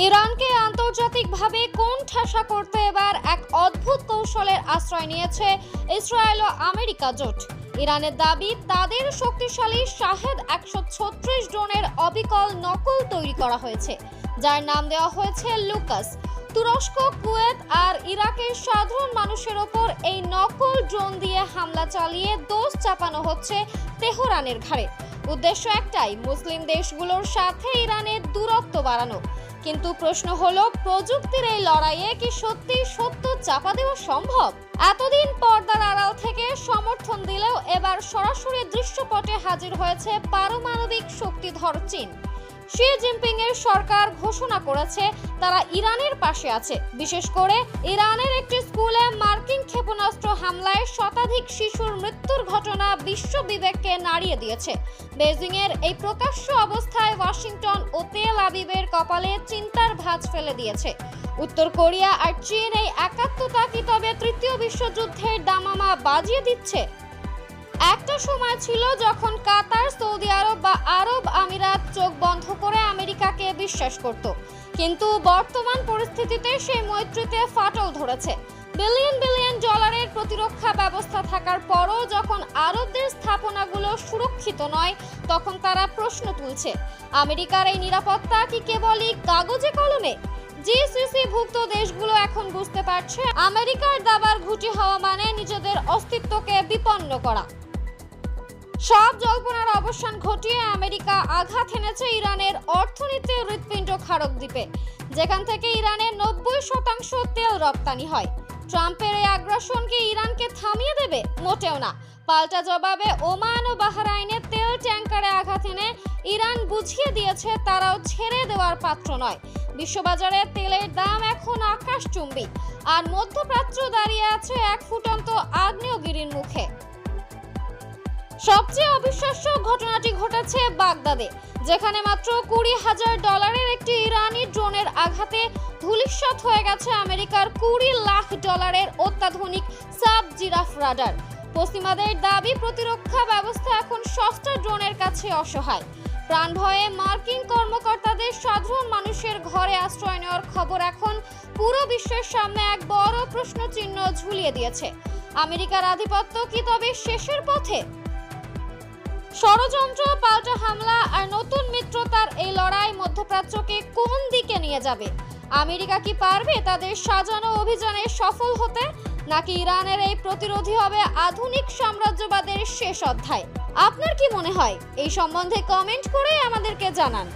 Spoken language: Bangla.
ইরানকে আন্তর্জাতিকভাবে কোণঠাসা করতে এবার এক অদ্ভুত কৌশলের আশ্রয় নিয়েছে ইসরায়েল ও আমেরিকা জোট। ইরানের দাবি, তাদের শক্তিশালী শাহেদ 136 ড্রোনের অবিকল নকল তৈরি করা হয়েছে, যার নাম দেওয়া হয়েছে লুকাস। তুরস্ক, কুয়েত আর ইরাকের সাধারণ মানুষের ওপর এই নকল ড্রোন দিয়ে হামলা চালিয়ে দোষ চাপানো হচ্ছে তেহরানের ঘাড়ে। উদ্দেশ্য একটাই, মুসলিম দেশগুলোর সাথে ইরানের দূরত্ব বাড়ানো। কিন্তু প্রশ্ন হলো, প্রযুক্তির এই লড়াইয়ে কি সত্যি সত্য চাপা দেওয়া সম্ভব? এতদিন পর্দার আড়াল থেকে সমর্থন দিলেও এবার সরাসরি দৃশ্যপটে হাজির হয়েছে পারমাণবিক শক্তিধর চীন। শি জিনপিং এর সরকার ঘোষণা করেছে তারা ইরানের পাশে আছে। বিশেষ করে ইরানের একটি স্কুলে মার্কিন ক্ষেপণাস্ত্র হামলায় শতাধিক শিশুর মৃত্যুর ঘটনা বিশ্ব বিবেককে নাড়িয়ে দিয়েছে। বেজিং এর এই প্রকাশ্য অবস্থায় ওয়াশিংটন ও তেল আবিবের কপালে চিন্তার ভাঁজ ফেলে দিয়েছে। উত্তর কোরিয়া আর চীন এই একাত্মতা কি তবে তৃতীয় বিশ্বযুদ্ধের দামামা বাজিয়ে দিচ্ছে? একটা সময় ছিল যখন কাতার, সৌদি আরব বা আরব আমিরাত চোখ বন্ধ করে আমেরিকাকে বিশ্বাস করত, কিন্তু বর্তমান পরিস্থিতিতে সেই মৈত্রীতে ফাটল ধরেছে। বিলিয়ন বিলিয়ন ডলারের প্রতিরক্ষা ব্যবস্থা থাকার পরও যখন আরবদের স্থাপনাগুলো সুরক্ষিত নয়, তখন তারা প্রশ্ন তুলছে, আমেরিকার এই নিরাপত্তা কি কেবলই কাগজে কলমে? জিসিসি ভুক্ত দেশগুলো এখন বুঝতে পারছে, আমেরিকার দাবার ঘুঁটি হওয়া মানে নিজেদের অস্তিত্বকে বিপন্ন করা। সব জল্পনার অবসান ঘটিয়ে আমেরিকা আঘাত এনেছে ইরানের অর্থনীতির হৃৎপিণ্ড খাড়ক দ্বীপে, যেখান থেকে ইরানের 90% তেল রপ্তানি হয়। ট্রাম্পের এই আগ্রাসন কি ইরানকে থামিয়ে দেবে? মোটেও না। পাল্টা জবাবে ওমান ও বাহরাইনে তেল ট্যাঙ্কারে আঘাত এনে ইরান বুঝিয়ে দিয়েছে তারাও ছেড়ে দেওয়ার পাত্র নয়। বিশ্ববাজারে তেলের দাম এখন আকাশচুম্বী, আর মধ্যপ্রাচ্য দাঁড়িয়ে আছে এক ফুটন্ত আগ্নেয়গিরির মুখে। সবচেয়ে অবিশ্বাস্য ঘটনাটি ঘটেছে বাগদাদে, যেখানে মাত্র $20,000 একটি ইরানি ড্রোনের আঘাতে ধূলিসাৎ হয়ে গেছে আমেরিকার $20 লাখ অত্যাধুনিক সাব জিরাফ রাডার। পশ্চিমাদের দাবি, প্রতিরক্ষা ব্যবস্থা এখন সস্তা ড্রোনের কাছে অসহায়। প্রাণ ভয়ে মার্কিন কর্মকর্তাদের সাধারণ মানুষের ঘরে আশ্রয় নেওয়ার খবর এখন পুরো বিশ্বের সামনে এক বড় প্রশ্নচিহ্ন ঝুলিয়ে দিয়েছে। আমেরিকার আধিপত্য কি তবে শেষের পথে? ষড়যন্ত্র, পাল্টা হামলা আর নতুন মিত্রতার এই লড়াই মধ্যপ্রাচ্যকে কোন দিকে নিয়ে যাবে? আমেরিকা কি পারবে তাদের সাজানো অভিযানে সফল হতে, নাকি ইরানের এই প্রতিরোধী হবে আধুনিক সাম্রাজ্যবাদের শেষ অধ্যায়? আপনার কি মনে হয়? এই সম্বন্ধে কমেন্ট করে আমাদেরকে জানান।